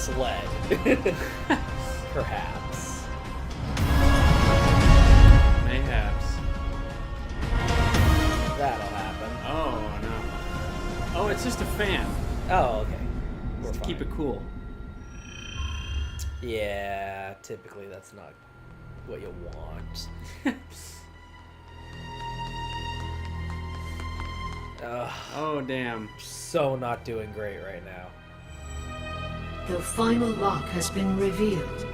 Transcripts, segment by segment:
sled. Perhaps. Mayhaps. That'll happen. Oh, no. Oh, it's just a fan. Oh, okay. We're Just to keep fine. it cool. Yeah, typically that's not what you want. Ugh, Oh, damn. so not doing great right now. The final lock has been revealed.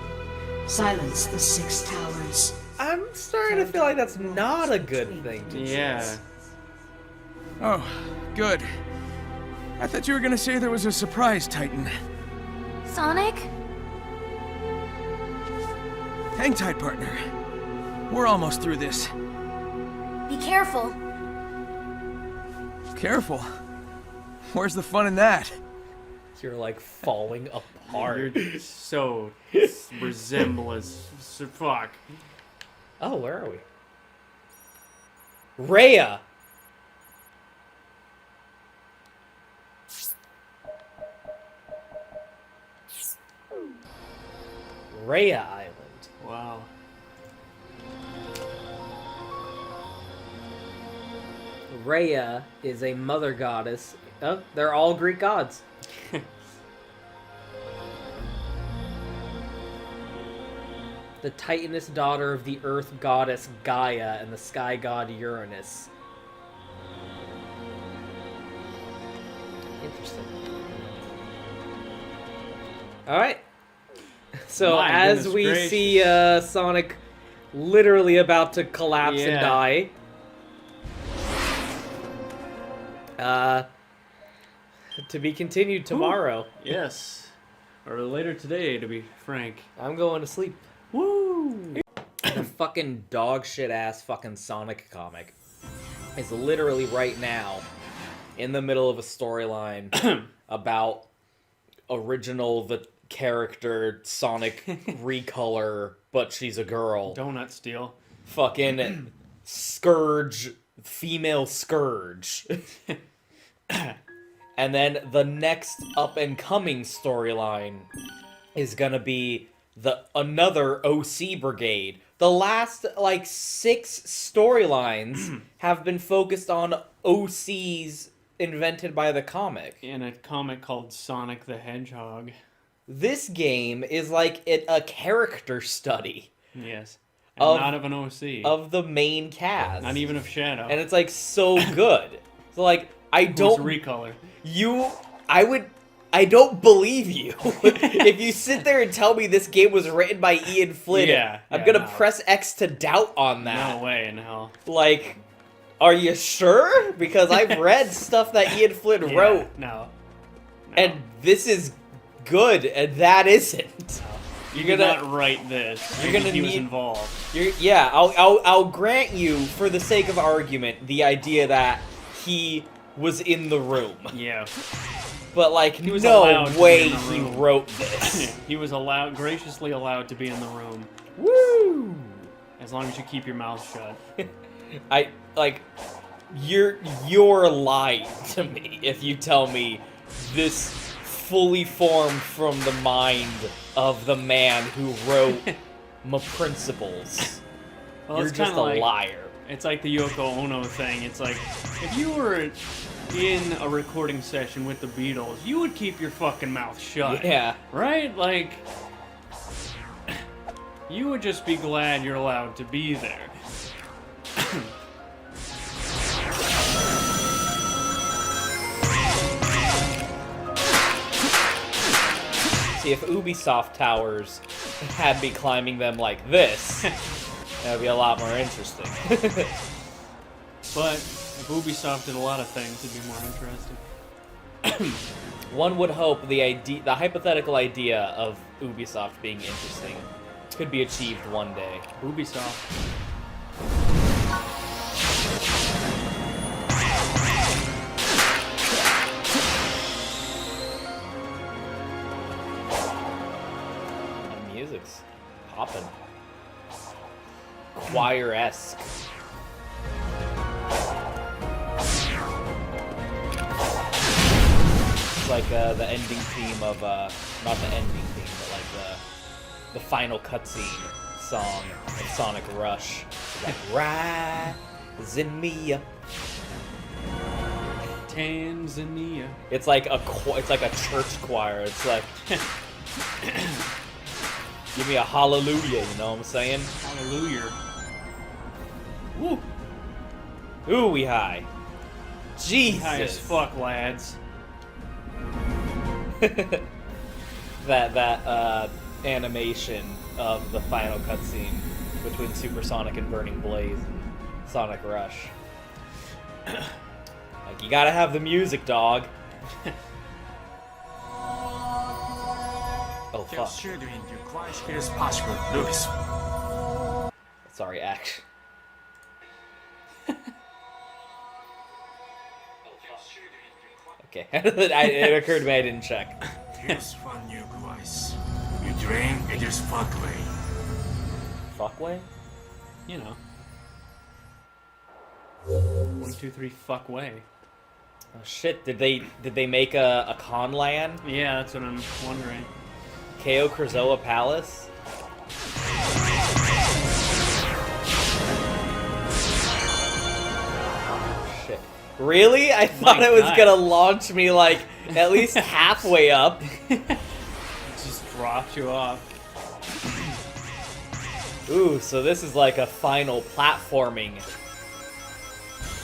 Silence the 6 towers. I'm starting to feel like that's not a good thing to Yeah. choose. Oh, good. I thought you were gonna say there was a surprise, Titan. Sonic? Hang tight, partner. We're almost through this. Be careful. Careful. Where's the fun in that? You're like falling apart. You're so resemblance. So, fuck. Oh, where are we? Rhea! Rhea Island. Wow. Rhea is a mother goddess. Oh, they're all Greek gods. The Titaness daughter of the earth goddess Gaia and the sky god Uranus. Interesting. Alright. So My as goodness we gracious. see Sonic literally about to collapse and Yeah. die. To be continued tomorrow. Yes. Or later today, to be frank. I'm going to sleep. Woo! The fucking dog shit ass fucking Sonic comic is literally right now in the middle of a storyline about original the character Sonic recolor, but she's a girl. Donut steal. Fucking Scourge, female Scourge. And then the next up and coming storyline is gonna be another OC brigade. The last like 6 storylines have been focused on OCs invented by the comic. In a comic called Sonic the Hedgehog. This game is like a character study Yes. And Of- not of an OC. of the main cast. Not even of Shadow. And it's like so good. So like I Who's don't recolor. I don't believe you. If you sit there and tell me this game was written by Ian Flynn, Yeah, I'm yeah, gonna no. press X to doubt on that. No way in hell. Like, are you sure? Because I've read stuff that Ian Flynn Yeah, wrote, No. and this is good, and that isn't. You You're did gonna- not write this. you're because gonna he was need- involved. Yeah, I'll grant you, for the sake of argument, the idea that he was in the room. Yeah. But like, was no allowed to be way in the he room. wrote this. He was graciously allowed to be in the room. Woo! As long as you keep your mouth shut. You're lying to me if you tell me this fully formed from the mind of the man who wrote my principles. Well, You're it's just a kinda like, liar. It's like the Yoko Ono thing. It's like, if you were in a recording session with the Beatles, you would keep your fucking mouth shut. Yeah. Right? Like, you would just be glad you're allowed to be there. See, if Ubisoft towers had me climbing them like this, that would be a lot more interesting. But if Ubisoft did a lot of things, it'd be more interesting. One would hope the hypothetical idea of Ubisoft being interesting could be achieved one day. Ubisoft. The music's popping. Choir-esque. It's like the ending theme of not the ending theme, but like the final cutscene song of Sonic Rush. It's like rising me up. Tanzania. It's like a church choir. It's like give me a hallelujah. You know what I'm saying? Hallelujah. Woo. Ooh, we high. Jesus. High as fuck, lads. that animation of the final cutscene between Supersonic and Burning Blaze and Sonic Rush. Like, you gotta have the music, dog. Oh, fuck. Sorry, Ash. Okay. It occurred to me I didn't check. Here's one new device. You drain, it is fuckway. Fuckway? You know. 1, 2, 3, fuck way. Oh shit, did they make a Conlan? Yeah, that's what I'm wondering. KO Krazoa Palace? Shit. Really? I thought it was gonna launch me like at least halfway up. Just dropped you off. Ooh, so this is like a final platforming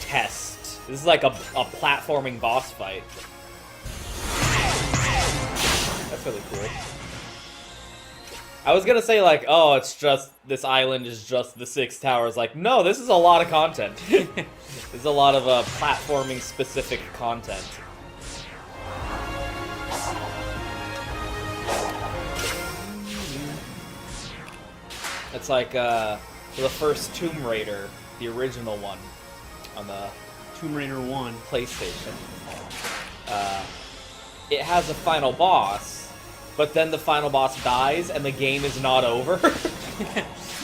test. This is like a platforming boss fight. That's really cool. I was gonna say like, oh, it's just, this island is just the 6 towers. Like, no, this is a lot of content. There's a lot of platforming specific content. It's like the first Tomb Raider, the original one, on the Tomb Raider 1. PlayStation. It has a final boss, but then the final boss dies and the game is not over.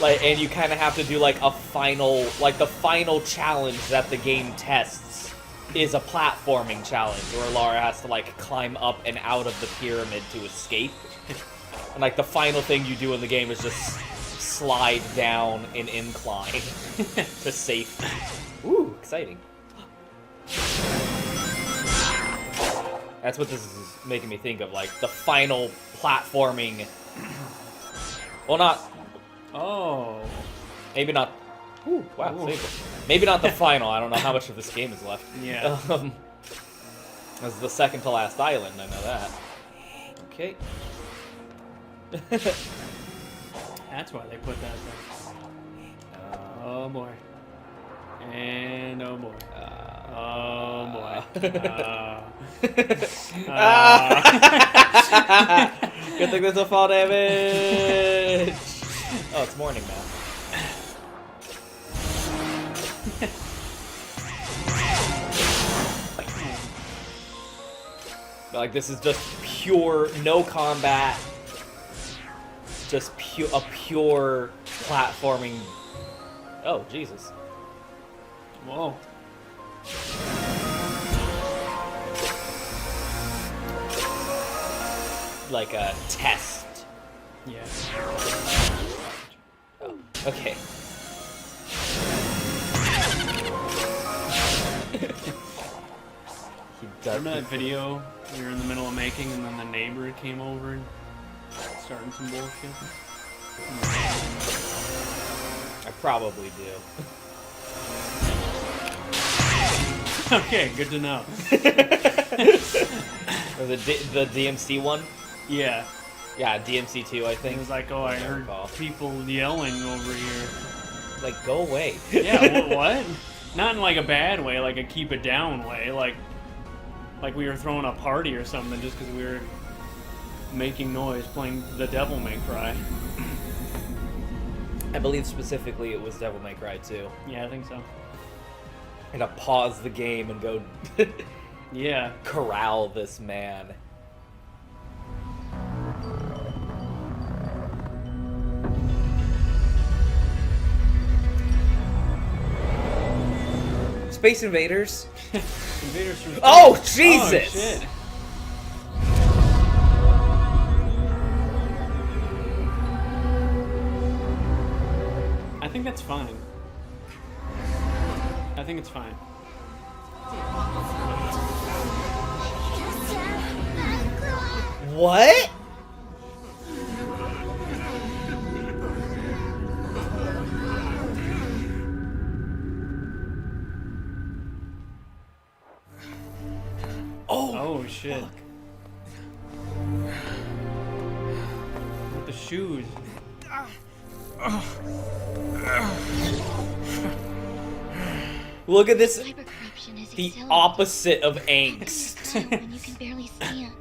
Like, and you kind of have to do like a final, like the final challenge that the game tests is a platforming challenge where Lara has to like climb up and out of the pyramid to escape. And like the final thing you do in the game is just slide down an incline to safety. Ooh, exciting. That's what this is making me think of, like the final platforming. Well, not. Oh. Maybe not. Ooh, wow, Ooh. saved it. Maybe not the final. I don't know how much of this game is left. Yeah. This is the second to last island. I know that. Okay. That's why they put that there. Oh boy. And oh boy. Oh boy. Good thing there's no fall damage. Oh, it's morning now. Like, this is just pure, no combat, just a pure platforming. Oh, Jesus. Whoa. Like a test. Yeah. Oh, okay. He does. Remember that video we were in the middle of making and then the neighbor came over and started some bullshit? I probably do. Okay, good to know. Or the DMC one? Yeah. Yeah, DMC 2, I It think. was like, oh, I heard recall. people yelling over here. Like, go away. Yeah, what? Not in like a bad way, like a keep it down way, like we were throwing a party or something just because we were making noise, playing The Devil May Cry. I believe specifically it was Devil May Cry 2. Yeah, I think so. And to pause the game and go Yeah. corral this man. Space Invaders? Invaders from Space. Oh, Jesus! Oh, shit. think that's fine. I think it's fine. What? Oh shit. With the shoes. Look at this. Cyber corruption is The exhilarating. opposite of angst. When you can barely stand.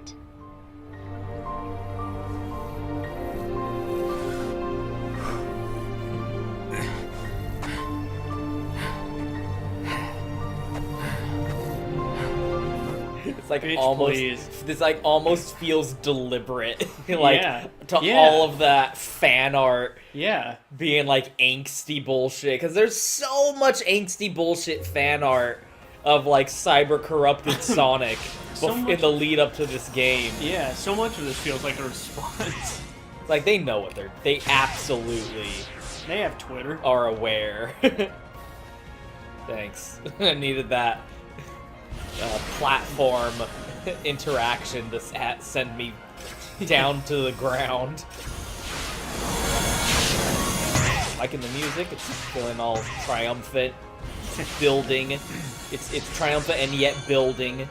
It's like Bitch, almost. please. This like almost feels deliberate. Like Yeah. to Yeah. all of that fan art Yeah. being like angsty bullshit. Because there's so much angsty bullshit fan art of like cyber corrupted Sonic So in much- the lead up to this game. Yeah, so much of this feels like a response. Like they know what they absolutely They have Twitter. are aware. Thanks. I needed that platform interaction to send me down to the ground. Liking the music, it's feeling all triumphant, building. It's triumphant and yet building.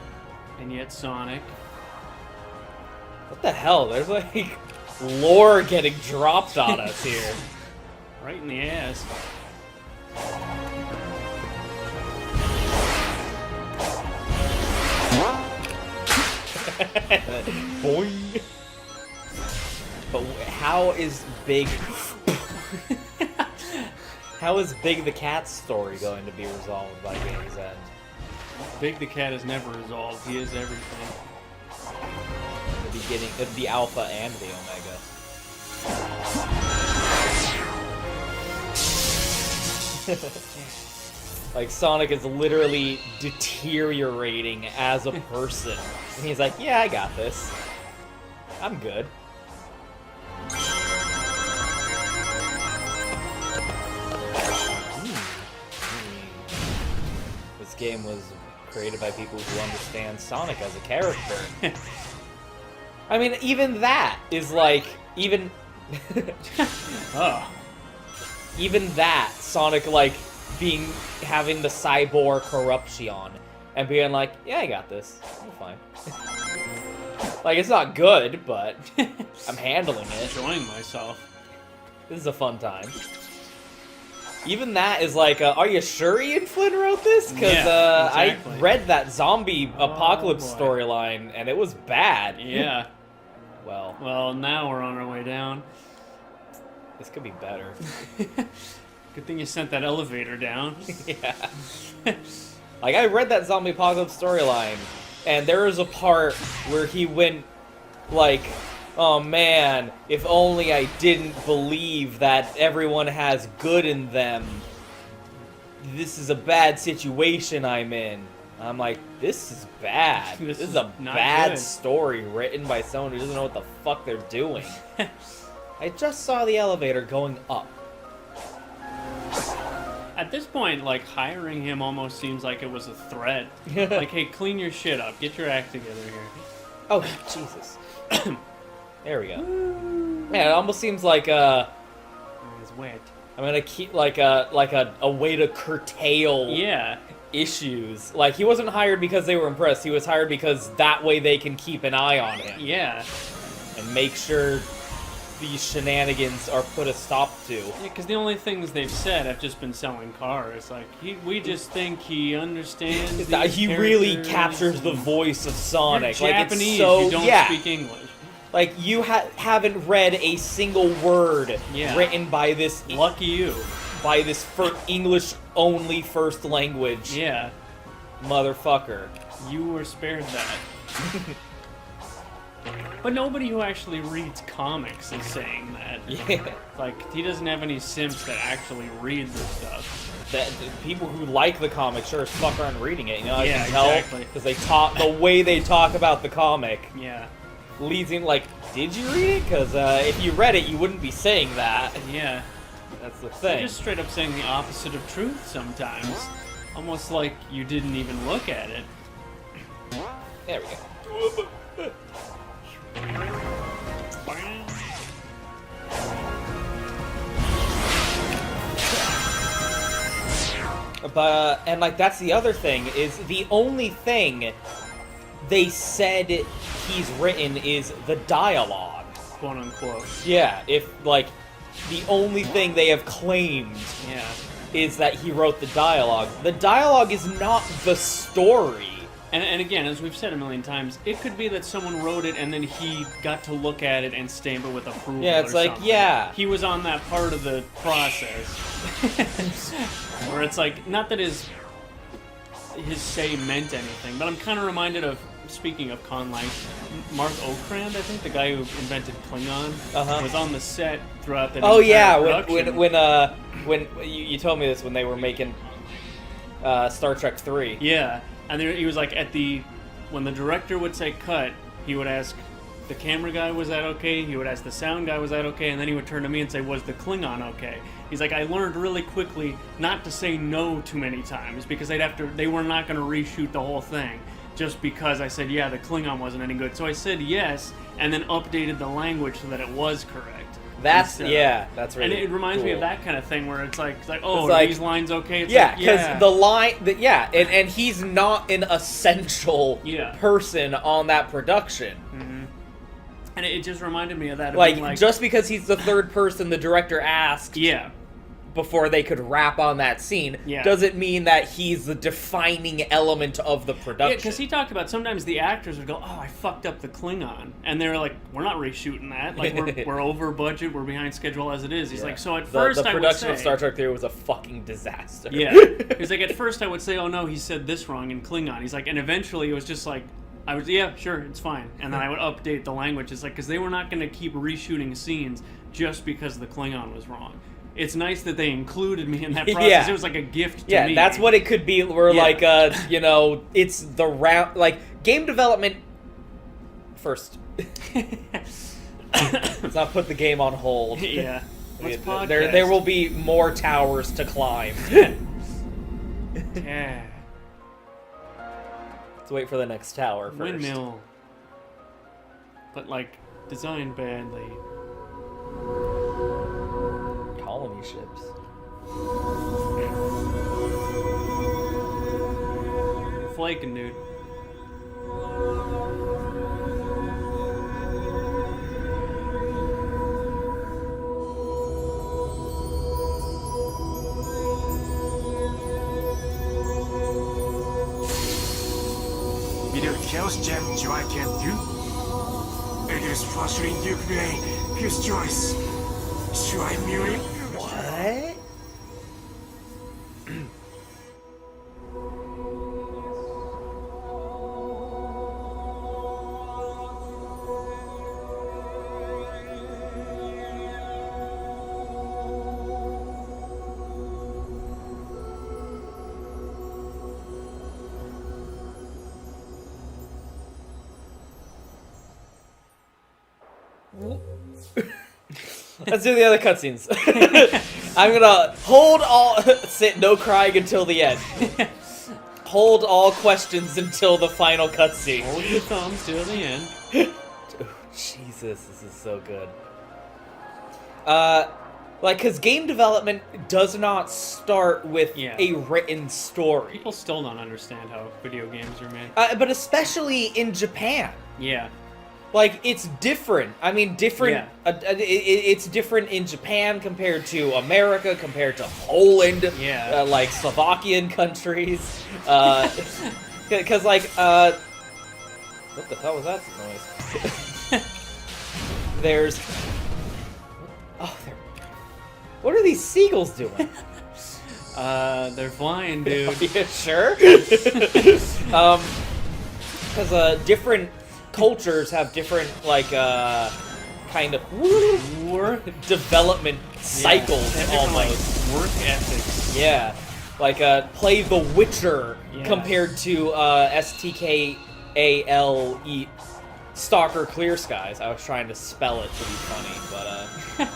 And yet Sonic. What the hell? There's like lore getting dropped on us here. Right in the ass. Boing. But how is Big... How is Big the Cat's story going to be resolved by game's end? Big the Cat is never resolved. He is everything. The beginning of the Alpha and the Omega. Like, Sonic is literally deteriorating as a person. And he's like, yeah, I got this. I'm good. This game was created by people who understand Sonic as a character. I mean, even that is like, even... Oh. Even that, Sonic, like, having the cyborg corruption and being like, yeah, I got this. I'm fine. Like, it's not good, but I'm handling it. Enjoying myself. This is a fun time. Even that is like, are you sure Ian Flynn wrote this? Because Yeah, exactly. I read that zombie apocalypse boy. storyline, and it was bad. Yeah. Well, Well, now we're on our way down. this could be better. Good thing you sent that elevator down. Yeah. Like, I read that zombie apocalypse storyline, and there was a part where he went, like, oh man, if only I didn't believe that everyone has good in them. This is a bad situation I'm in. I'm like, this is bad. This This is is a not bad good. story written by someone who doesn't know what the fuck they're doing. I just saw the elevator going up. At this point, like, hiring him almost seems like it was a threat. Like, hey, clean your shit up. Get your act together here. Oh, Jesus. There we go. Man, it almost seems like It's wet. I'm gonna keep like a way to curtail Yeah. issues. Like, he wasn't hired because they were impressed. He was hired because that way they can keep an eye on him Yeah. and make sure these shenanigans are put a stop to. Yeah, because the only things they've said have just been selling cars. Like, we just think he understands That these he really characters captures the and voice of You're Sonic. Japanese, Like, it's so you don't yeah. speak English. Like, you haven't read a single word Yeah. written by this Lucky you. English only first language Yeah. motherfucker. You were spared that. But nobody who actually reads comics is saying that. Yeah. Like, he doesn't have any simps that actually read this stuff. That the people who like the comic sure as fuck aren't reading it. You know, I Yeah, can tell exactly. because they talk the way they talk about the comic Yeah. leads in like, did you read it? Because if you read it, you wouldn't be saying that. Yeah. That's the You're thing. just straight up saying the opposite of truth sometimes. Almost like you didn't even look at it. There we go. But and like that's the other thing is the only thing they said he's written is the dialogue, Quote unquote. yeah, if like the only thing they have claimed Yeah. is that he wrote the dialogue. The dialogue is not the story. And again, as we've said a million times, it could be that someone wrote it and then he got to look at it and stamp it with approval. Yeah, it's or like, something. yeah. He was on that part of the process. Where it's like, not that his say meant anything, but I'm kind of reminded of, speaking of Con Life, Mark Okrand, I think, the guy who invented Klingon, was on the set throughout the Oh entire yeah, production. when you told me this when they were making Star Trek 3. Yeah, and there, he was like when the director would say cut, he would ask the camera guy, was that okay? He would ask the sound guy, was that okay? And then he would turn to me and say, was the Klingon okay? He's like, I learned really quickly not to say no too many times because they were not going to reshoot the whole thing just because I said, yeah, the Klingon wasn't any good. So I said yes, and then updated the language so that it was correct. That's instead. that's really And it reminds me cool. of that kind of thing where it's like oh, It's like- are these lines okay? It's Yeah, like, because the line, and he's not an essential Yeah. person on that production. And it just reminded me of that. Of Like, being just because he's the third person the director asked yeah. before they could wrap on that scene, Yeah. doesn't mean that he's the defining element of the production. Yeah, because he talked about sometimes the actors would go, "Oh, I fucked up the Klingon," and they're like, "We're not reshooting that. Like, we're over budget. We're behind schedule as it is." He's Yeah. like, "So at first, the I would production say, of Star Trek 3 was a fucking disaster. yeah." He's like, "At first, I would say, oh no, he said this wrong in Klingon." He's like, and eventually, it was just like, I was, yeah, sure, it's fine, and then I would update the language. It's like because they were not going to keep reshooting scenes just because the Klingon was wrong. It's nice that they included me in that process. Yeah. It was like a gift to Yeah, me. that's what it could be. Where Yeah. like, it's the round. Like game development. First, let's not put the game on hold. Yeah. Let's podcast. There will be more towers to climb. Yeah. Let's wait for the next tower first. Windmill. But, like, designed badly. Colony ships. Flaking, dude. Video Chaos Gem Joy can do. It is frustrating Duke Bay. His choice. Should I mute it? What? Let's do the other cutscenes. I'm gonna hold all sit no crying until the end. Hold all questions until the final cutscene. Hold your thumbs till the end. Jesus, this is so good. Like, cause game development does not start with Yeah. a written story. People still don't understand how video games are made. But especially in Japan. Yeah. Like, it's different. I mean, different. Yeah. It's different in Japan compared to America, compared to Poland, Yeah. like Slovakian countries. Because, like, what the hell was that noise? There's. Oh, what are these seagulls doing? They're flying, dude. Yeah, sure. Because different cultures have different like kind of Work development cycles They have different, almost. like, work ethics. Yeah, like play The Witcher Yeah. compared to STKALE Stalker Clear Skies. I was trying to spell it to be funny, but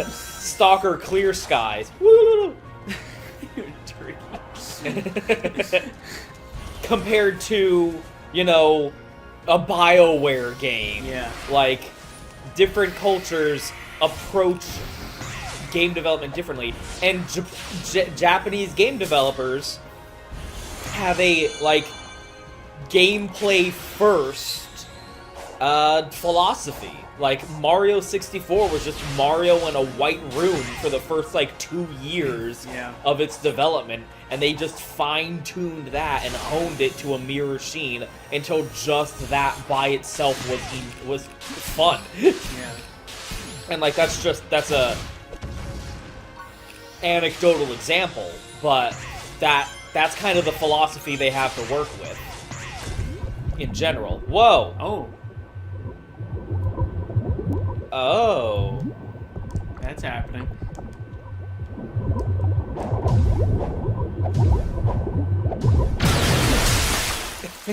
Stalker Clear Skies. Woo! Compared to, you know, a BioWare game. Yeah. Like, different cultures approach game development differently. And Japanese game developers have a, like, gameplay first philosophy. Like, Mario 64 was just Mario in a white room for the first, like, 2 years of its development, and they just fine-tuned that and honed it to a mirror sheen until just that by itself was fun. Yeah. And, like, that's a anecdotal example, but that's kind of the philosophy they have to work with in general. Whoa! Oh. Oh. That's happening. I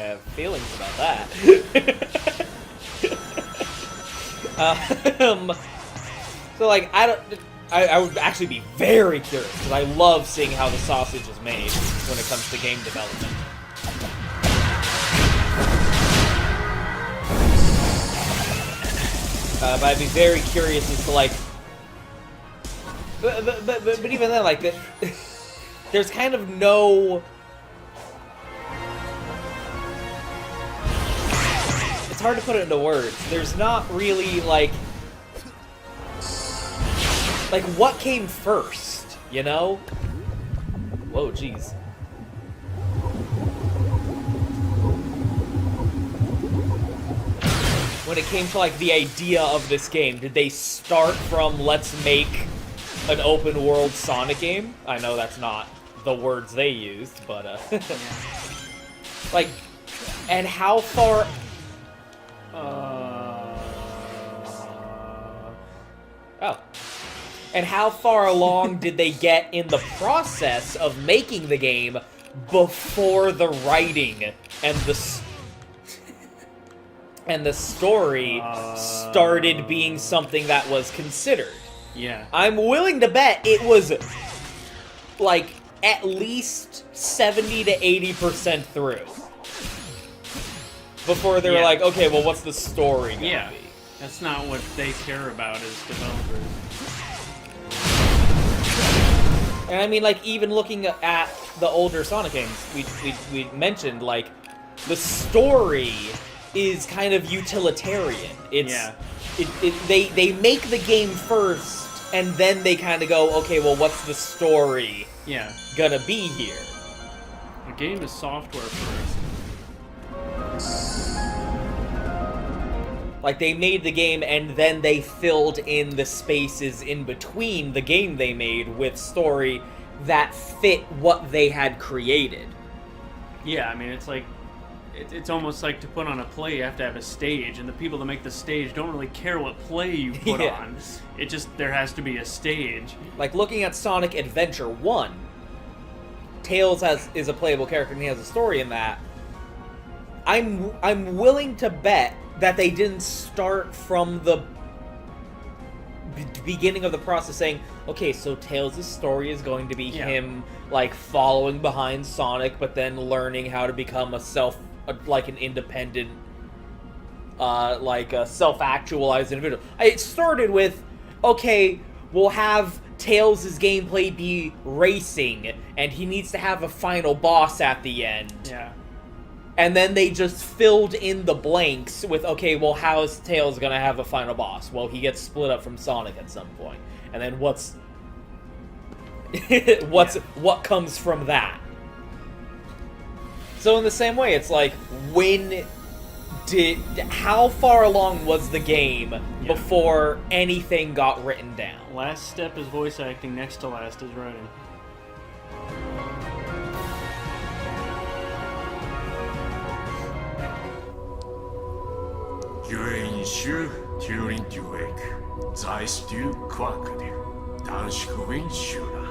have feelings about that. So, like, I would actually be very curious, because I love seeing how the sausage is made when it comes to game development. But I'd be very curious as to, like... But even then, like, there's kind of no... It's hard to put it into words. There's not really, like, what came first, you know? Whoa, jeez. When it came to, like, the idea of this game, did they start from, let's make an open-world Sonic game? I know that's not the words they used, but, like, and how far... Oh. And how far along did they get in the process of making the game before the writing and the story started being something that was considered? Yeah. I'm willing to bet it was, like, at least 70 to 80% through. Before they were like, okay, well, what's the story gonna be? That's not what they care about as developers. And I mean, like, even looking at the older Sonic games, we mentioned, like, the story is kind of utilitarian. It's they make the game first, and then they kind of go, okay, well, what's the story gonna be here? The game is software first. Like, they made the game, and then they filled in the spaces in between the game they made with story that fit what they had created. Yeah, I mean, it's like, it's almost like to put on a play, you have to have a stage, and the people that make the stage don't really care what play you put on. It just, there has to be a stage. Like, looking at Sonic Adventure 1, Tails is a playable character, and he has a story in that. I'm willing to bet that they didn't start from the beginning of the process saying, okay, so Tails' story is going to be him, like, following behind Sonic, but then learning how to become an independent, a self-actualized individual. It started with, okay, we'll have Tails' gameplay be racing, and he needs to have a final boss at the end. Yeah. And then they just filled in the blanks with, okay, well, how is Tails gonna have a final boss? Well, he gets split up from Sonic at some point. And then what comes from that? So in the same way, it's like, how far along was the game before anything got written down? Last step is voice acting, next to last is writing. 유엔슈 듀링 듀웨이크 자이스듀 쿼크드 단식후인 슈라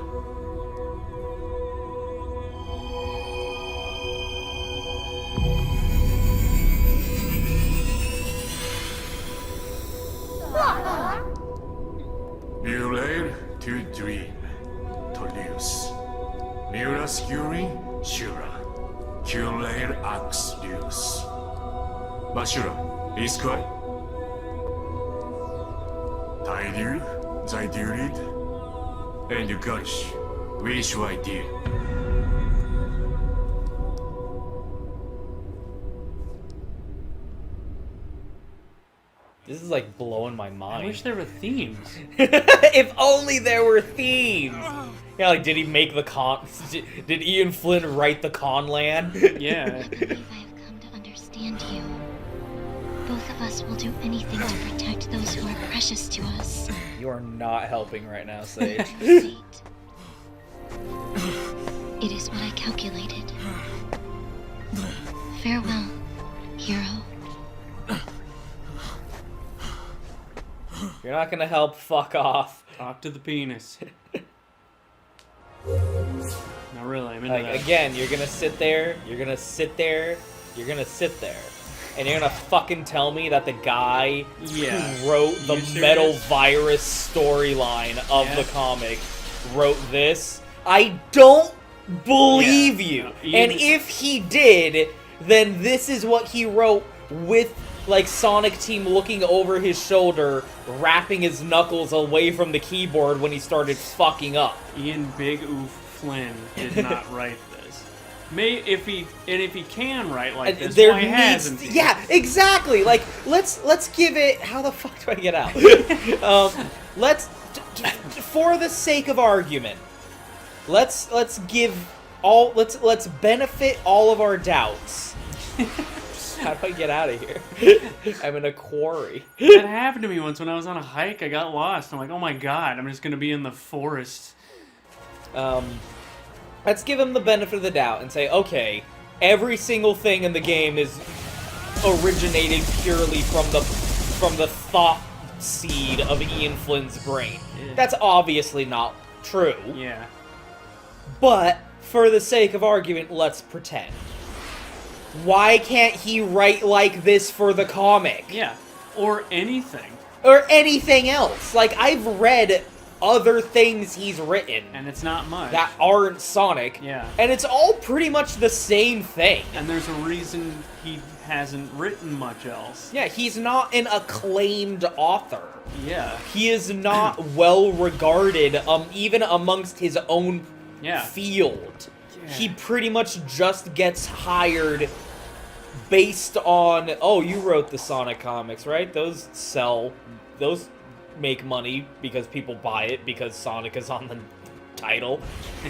Curale Axe Deus. Mashura, is quiet. Taidu, Zaidurid, and Garish. Which idea? This is like blowing my I mind. wish there were themes. If only there were themes. Yeah, like did he make the con? Did Ian Flynn write the Conland? Yeah. I believe I have come to understand you. Both of us will do anything to protect those who are precious to us. You are not helping right now, Sage. Fate. It is what I calculated. Farewell, hero. You're not gonna help. Fuck off. Talk to the penis. Not really, I'm into Like that. again, you're gonna sit there. You're gonna sit there. You're gonna sit there. And you're gonna fucking tell me that the guy Yeah. who wrote the You serious? Metal Virus storyline of Yeah. the comic wrote this? I don't believe Yeah. you. No, And Ian- if he did, then this is what he wrote with like Sonic Team looking over his shoulder, wrapping his knuckles away from the keyboard when he started fucking up. Ian Big Oof Flynn did not write this. If he can write like this, There why needs, hasn't he? yeah, exactly. Like let's give it. How the fuck do I get out? Let's for the sake of argument, let's benefit all of our doubts. How do I get out of here? I'm in a quarry. That happened to me once when I was on a hike. I got lost. I'm like, oh my god, I'm just gonna be in the forest. Let's give him the benefit of the doubt and say, okay, every single thing in the game is originated purely from the thought seed of Ian Flynn's brain. Yeah. That's obviously not true. Yeah. But for the sake of argument, let's pretend. Why can't he write like this for the comic? Yeah. Or anything. Or anything else. Like, I've read other things he's written And it's not much. that aren't Sonic. Yeah. And it's all pretty much the same thing. And there's a reason he hasn't written much else. Yeah, he's not an acclaimed author. Yeah. He is not well regarded, even amongst his own Yeah. field. Yeah. He pretty much just gets hired based on, oh, you wrote the Sonic comics, right? Those sell, those make money because people buy it because Sonic is on the title.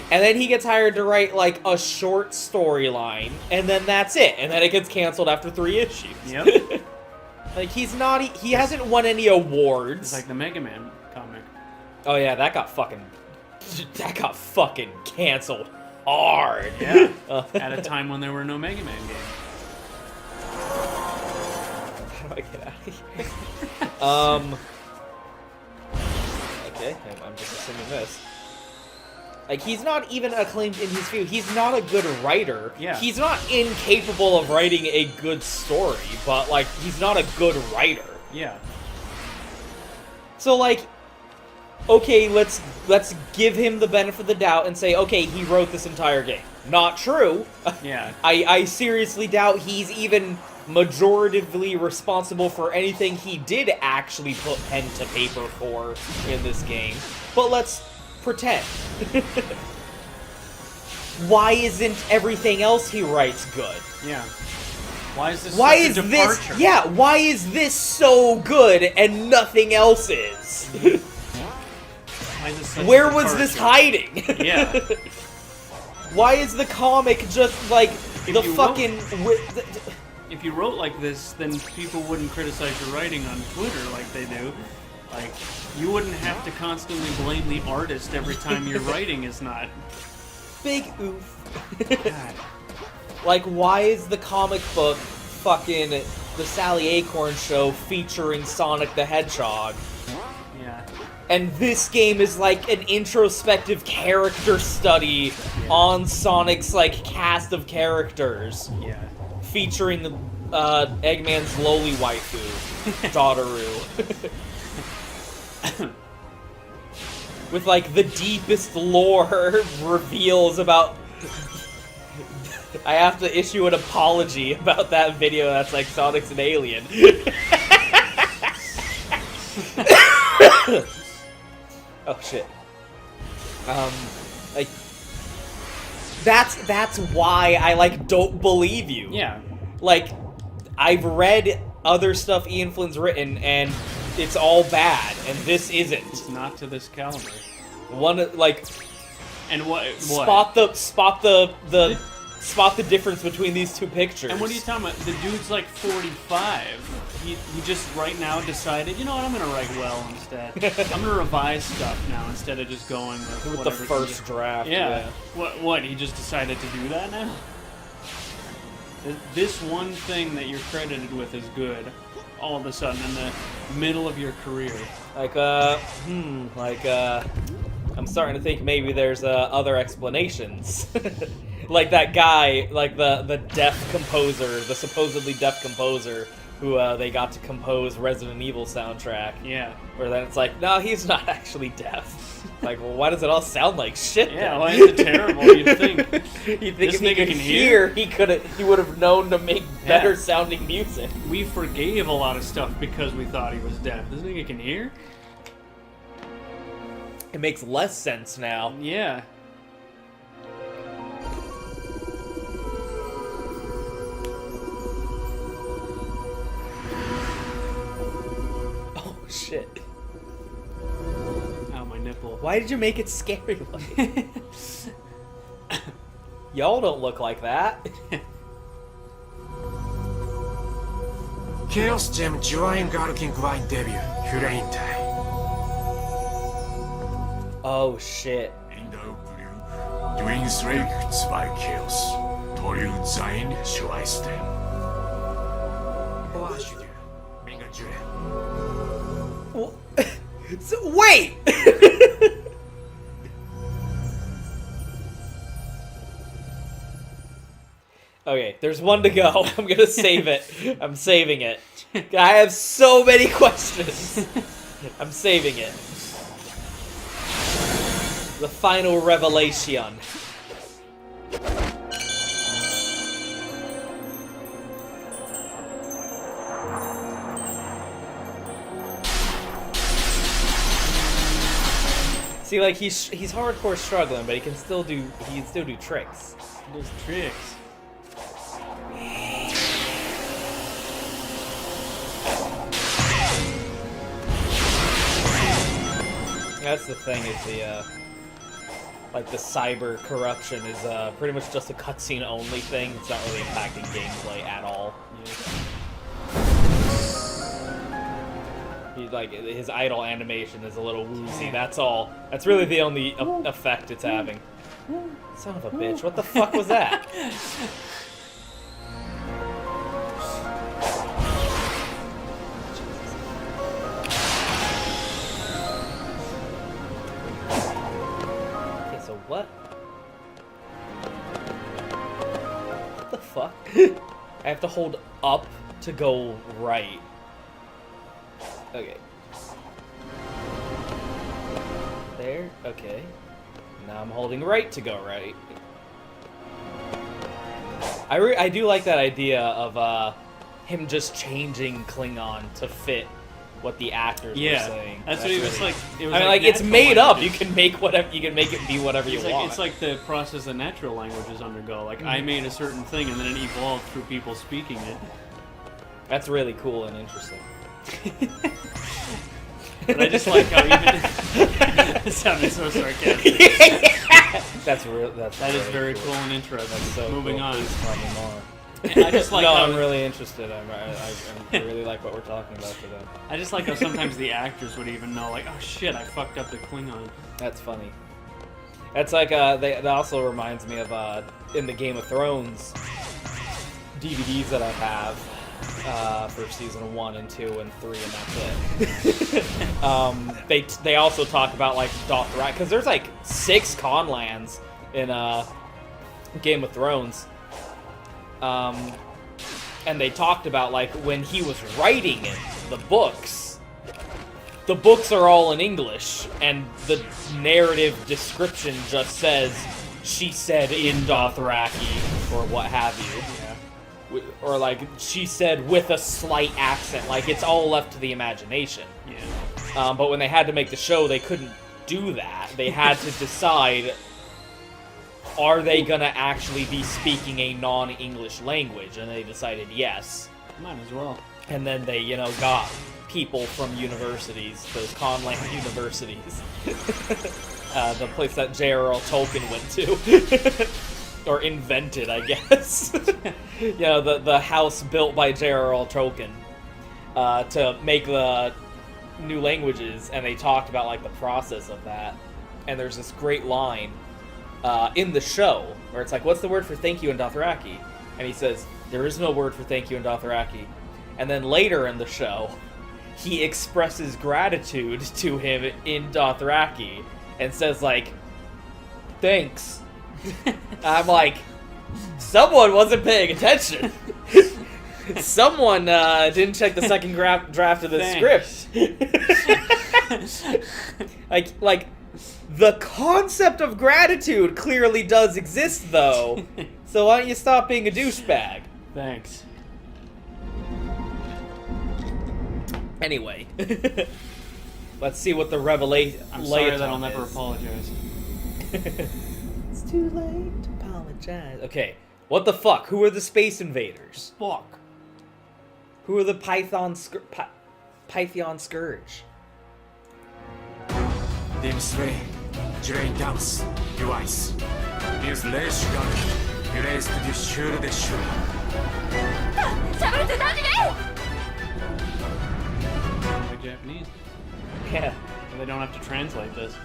And then he gets hired to write like a short storyline, and then that's it. And then it gets canceled after 3 issues. Yep. Like, he hasn't won any awards. It's like the Mega Man comic. Oh yeah, that got fucking canceled hard. Yeah. At a time when there were no Mega Man games. How do I get out of here? Okay, I'm just assuming this. Like, he's not even acclaimed in his field. He's not a good writer. Yeah. He's not incapable of writing a good story, but, like, he's not a good writer. Yeah. So, like, okay, let's give him the benefit of the doubt and say, okay, he wrote this entire game. Not true. Yeah. I seriously doubt he's even majoritively responsible for anything he did actually put pen to paper for in this game. But let's pretend. Why isn't everything else he writes good? Yeah. Why is this Why such is a departure? this? Yeah, why is this so good and nothing else is? Why is this such a Where was this departure? hiding? Yeah. Why is the comic just like the you fucking? If you wrote like this, then people wouldn't criticize your writing on Twitter like they do. Like, you wouldn't have to constantly blame the artist every time your writing is not. Big oof. Like, why is the comic book fucking the Sally Acorn Show featuring Sonic the Hedgehog? Yeah. And this game is like an introspective character study on Sonic's like cast of characters, Yeah. featuring Eggman's lowly waifu, Daughteru. With like the deepest lore reveals about I have to issue an apology about that video that's like Sonic's an alien. Oh shit. Like that's why I like don't believe you. Yeah. Like I've read other stuff Ian Flynn's written and it's all bad and this isn't. It's not to this caliber. One like And what? spot the difference between these two pictures. And what are you talking about? The dude's like 45. He just right now decided, you know what, I'm gonna write well instead. I'm gonna revise stuff now instead of just going with the whatever first draft. Yeah. What? He just decided to do that now? This one thing that you're credited with is good. All of a sudden, in the middle of your career. Like, I'm starting to think maybe there's other explanations. Like that guy, like the deaf composer, the supposedly deaf composer who they got to compose Resident Evil soundtrack. Yeah. Where then it's like, no, he's not actually deaf. Like, well, why does it all sound like shit? Yeah, then? why is it terrible? You'd think. You'd think This if he nigga could can hear, he would have known to make better sounding music. We forgave a lot of stuff because we thought he was deaf. This nigga can hear? It makes less sense now. Yeah. Oh shit. Ow, my nipple. Why did you make it scary looking? Y'all don't look like that. ケイオスジェムジュアインガルキングワインデビューフレインタイ Oh shit. In the blue Twins Lake 2 Chaos Toru Zain Schweistem Oashidü Minga Jure So, wait! Okay, there's one to go. I'm gonna save it. I'm saving it. I have so many questions. I'm saving it. The final revelation. See, like he's hardcore struggling, but he can still do tricks. Those tricks. That's the thing is the like the cyber corruption is pretty much just a cutscene only thing. It's not really impacting gameplay at all. He, like his idle animation is a little woozy. That's all. That's really the only effect it's having. Son of a bitch! What the fuck was that? Okay, so what? What the fuck? I have to hold up to go right. Okay. There? Okay. Now I'm holding right to go right. I do like that idea of him just changing Klingon to fit what the actors were saying. That's what he was really, like. It was I mean, like it's natural made up. languages. You can make whatever. You can make it be whatever you want. It's like the process that natural languages undergo. Like I made a certain thing, and then it evolved through people speaking it. That's really cool and interesting. But I just like how even it sounded so sarcastic. That's real. That is very cool and interesting. So Moving cool. on. Please tell me more. I just like no, how I'm really interested. I really like what we're talking about today. I just like how sometimes the actors would even know, like, oh shit, I fucked up the Klingon. That's funny. That's like that also reminds me of in the Game of Thrones DVDs that I have for season 1 and 2 and 3, and that's it. They also talk about like Dothraki, because there's like 6 Conlands in Game of Thrones. And they talked about like when he was writing it, the books are all in English, and the narrative description just says, she said in Dothraki, or what have you. Or like she said with a slight accent, like it's all left to the imagination. Yeah. But when they had to make the show, they couldn't do that. They had to decide, are they gonna actually be speaking a non-English language? And they decided yes. Might as well. And then they, you know, got people from universities, those Conlang universities. The place that J.R.R. Tolkien went to. Or invented, I guess. You know, the house built by J.R.R. Tolkien to make the new languages, and they talked about, like, the process of that. And there's this great line in the show where it's like, what's the word for thank you in Dothraki? And he says, there is no word for thank you in Dothraki. And then later in the show, he expresses gratitude to him in Dothraki and says, like, thanks. I'm like, someone wasn't paying attention. Someone didn't check the second draft of the script. like, the concept of gratitude clearly does exist, though. So why don't you stop being a douchebag? Thanks. Anyway, let's see what the revelation. I'm sorry that I'll never apologize. It's too late to apologize. Okay, what the fuck? Who are the Space Invaders? Fuck. Who are the Python Scourge? Dimsway, Drain Dance, Device. Use Lash Gun, erase the Shur de Shur. Like Japanese. Yeah. And they don't have to translate this.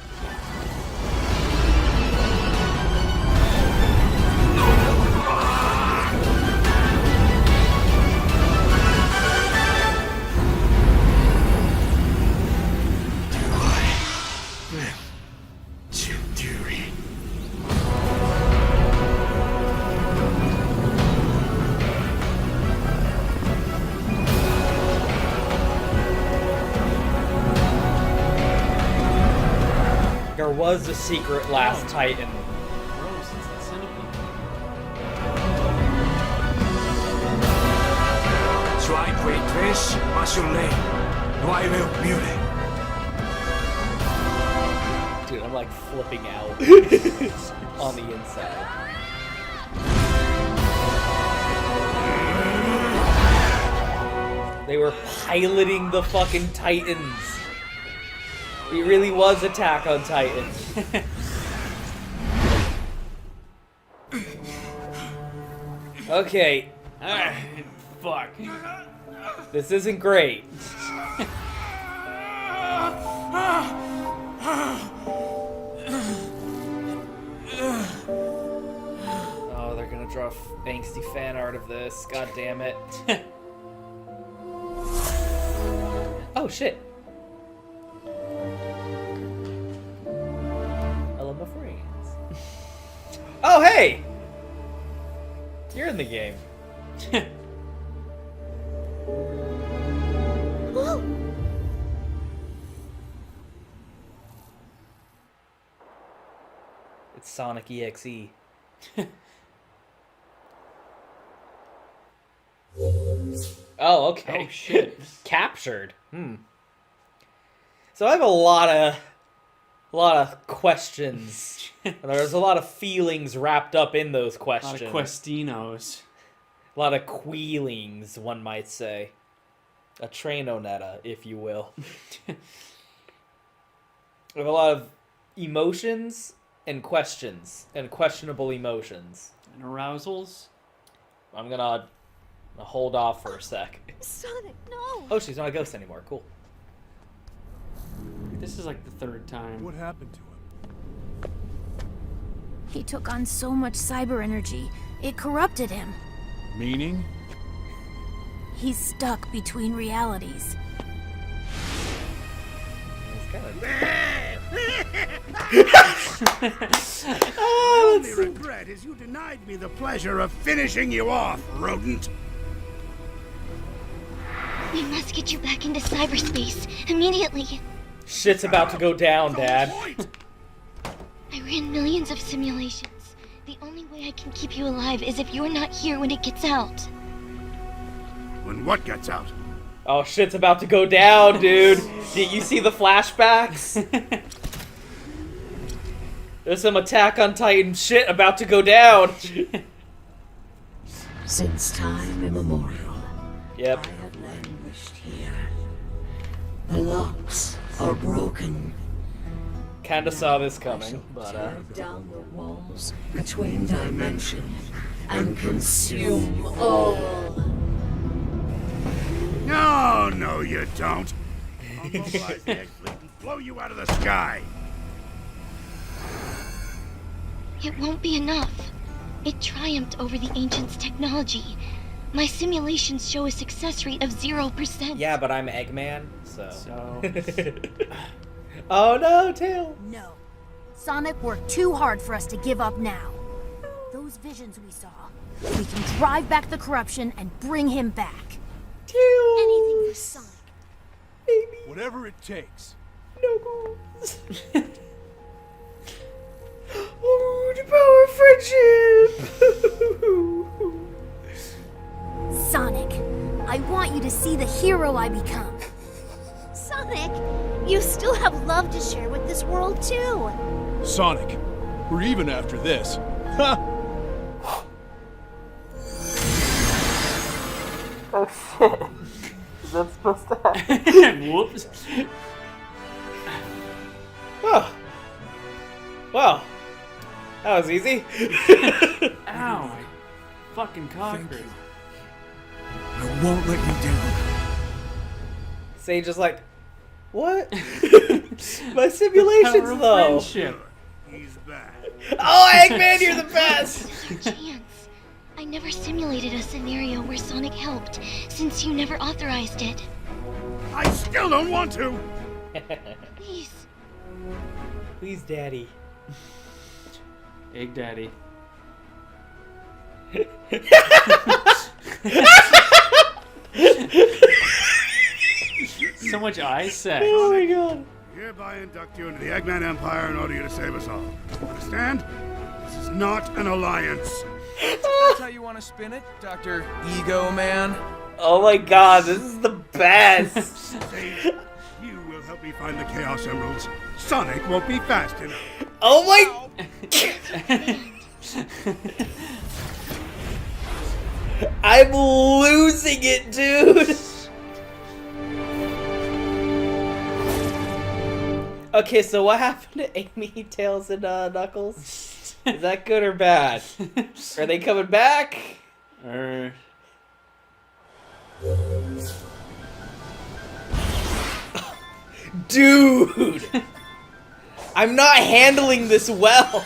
There was a secret last Titan. Gross, it's the centipede. Try Quay Trash, Mushroom Lane, Noiville Mule. Dude, I'm like flipping out on the inside. They were piloting the fucking Titans. It really was Attack on Titan. Okay. Fuck. This isn't great. Oh, they're gonna draw angsty fan art of this. God damn it. Oh, shit. Hello, my friends. Oh, hey! You're in the game. It's Sonic EXE. Oh, okay. Oh, shit. Captured. So I have a lot of questions. There's a lot of feelings wrapped up in those A questions. lot of Questinos. A lot of queelings, one might say. A trainonetta, if you will. I have a lot of emotions and questions and questionable emotions. And arousals. I'm gonna hold off for a sec. Sonic, no! Oh, she's not a ghost anymore. Cool. This is like the third time. What happened to him? He took on so much cyber energy, it corrupted him. Meaning? He's stuck between realities. It's kind of... My only regret is you denied me the pleasure of finishing you off, rodent. We must get you back into cyberspace immediately. Shit's about to go down, Dad. I ran millions of simulations. The only way I can keep you alive is if you're not here when it gets out. When what gets out? Oh, shit's about to go down, dude. Did you see the flashbacks? There's some Attack on Titan shit about to go down. Since time immemorial, Yep. I have languished here. The locks are broken. Kinda saw this coming, but Tear down the walls between dimensions and consume all. No, you don't. I'll mobilize the egg fleet and blow you out of the sky. It won't be enough. It triumphed over the Ancients' technology. My simulations show a success rate of 0%. yeah, but I'm Eggman, so. So, Oh no, Tail. No. Sonic worked too hard for us to give up now. Those visions we saw, we can drive back the corruption and bring him back. Tail. Anything for Sonic. Whatever it takes. Knuckles. Oh, the power of friendship. Sonic, I want you to see the hero I become. Sonic, you still have love to share with this world too. Sonic, we're even after this. Ha! Oh shit. Is that supposed to happen? whoops. Oh. Wow. That was easy. Ow, my fucking cocker. I won't let you down. Sage is like, what? My Power simulations of though. friendship. He's back. Oh, Eggman, you're the best. There's a chance. I never simulated a scenario where Sonic helped, since you never authorized it. I still don't want to. Please. Please, Daddy. Egg Daddy. So much eye sex. Oh my god. Hereby induct you into the Eggman Empire in order you to save us all. Understand? This is not an alliance. That's how you want to spin it, Dr. Ego Man? Oh my god, this is the best. Sage, you will help me find the Chaos Emeralds. Sonic won't be fast enough. Oh my. I'm losing it, dude. Okay, so what happened to Amy, Tails, and Knuckles? Is that good or bad? Are they coming back? Dude! I'm not handling this well!